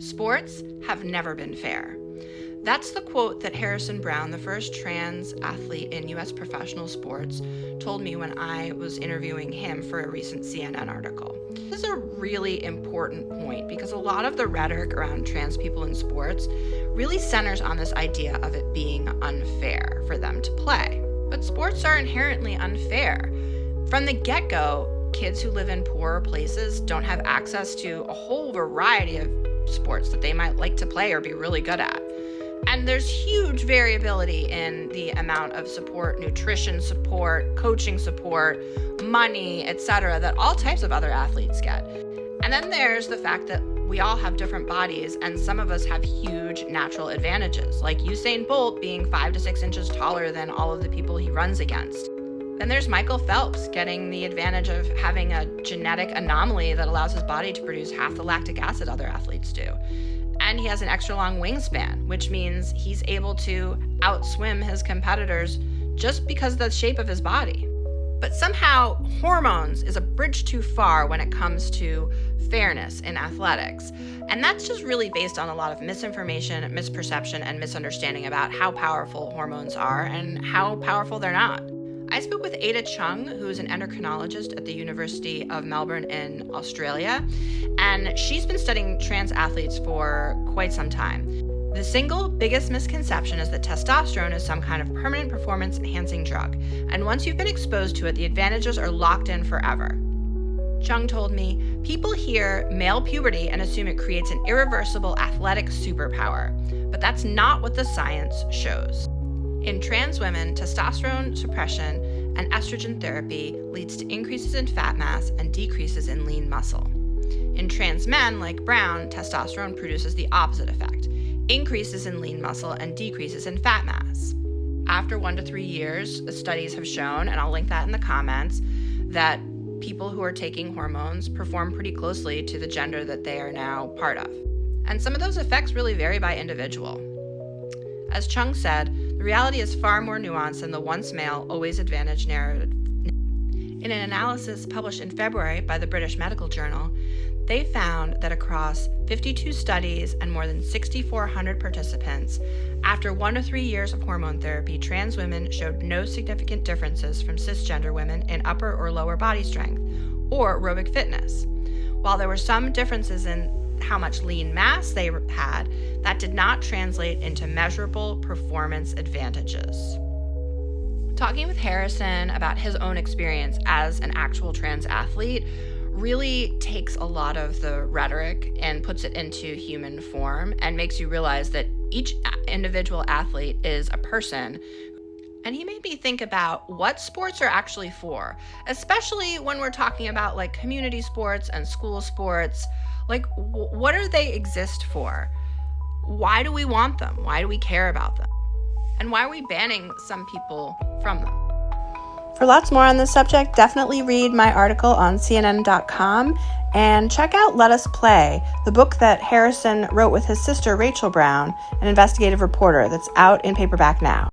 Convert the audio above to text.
Sports have never been fair. That's the quote that Harrison Brown, the first trans athlete in U.S. professional sports, told me when I was interviewing him for a recent CNN article. This is a really important point because a lot of the rhetoric around trans people in sports really centers on this idea of it being unfair for them to play. But sports are inherently unfair. From the get-go, kids who live in poorer places don't have access to a whole variety of sports that they might like to play or be really good at. And there's huge variability in the amount of support, nutrition support, coaching support, money, etc., that all types of other athletes get. And then there's the fact that we all have different bodies, and some of us have huge natural advantages, like Usain Bolt being 5 to 6 inches taller than all of the people he runs against. Then there's Michael Phelps getting the advantage of having a genetic anomaly that allows his body to produce half the lactic acid other athletes do. And he has an extra long wingspan, which means he's able to outswim his competitors just because of the shape of his body. But somehow, hormones is a bridge too far when it comes to fairness in athletics. And that's just really based on a lot of misinformation, misperception, and misunderstanding about how powerful hormones are and how powerful they're not. I spoke with Ada Chung, who's an endocrinologist at the University of Melbourne in Australia, and she's been studying trans athletes for quite some time. The single biggest misconception is that testosterone is some kind of permanent performance-enhancing drug, and once you've been exposed to it, the advantages are locked in forever. Chung told me, people hear male puberty and assume it creates an irreversible athletic superpower, but that's not what the science shows. In trans women, testosterone suppression and estrogen therapy leads to increases in fat mass and decreases in lean muscle. In trans men, like Brown, testosterone produces the opposite effect, increases in lean muscle and decreases in fat mass. After 1 to 3 years, studies have shown, and I'll link that in the comments, that people who are taking hormones perform pretty closely to the gender that they are now part of. And some of those effects really vary by individual. As Chung said, the reality is far more nuanced than the once male, always advantage narrative. In an analysis published in February by the British Medical Journal, they found that across 52 studies and more than 6,400 participants, after 1 to 3 years of hormone therapy, trans women showed no significant differences from cisgender women in upper or lower body strength or aerobic fitness. While there were some differences in how much lean mass they had, that did not translate into measurable performance advantages. Talking with Harrison about his own experience as an actual trans athlete really takes a lot of the rhetoric and puts it into human form and makes you realize that each individual athlete is a person. And he made me think about what sports are actually for, especially when we're talking about like community sports and school sports. Like, what do they exist for? Why do we want them? Why do we care about them? And why are we banning some people from them? For lots more on this subject, definitely read my article on CNN.com and check out Let Us Play, the book that Harrison wrote with his sister Rachel Brown, an investigative reporter that's out in paperback now.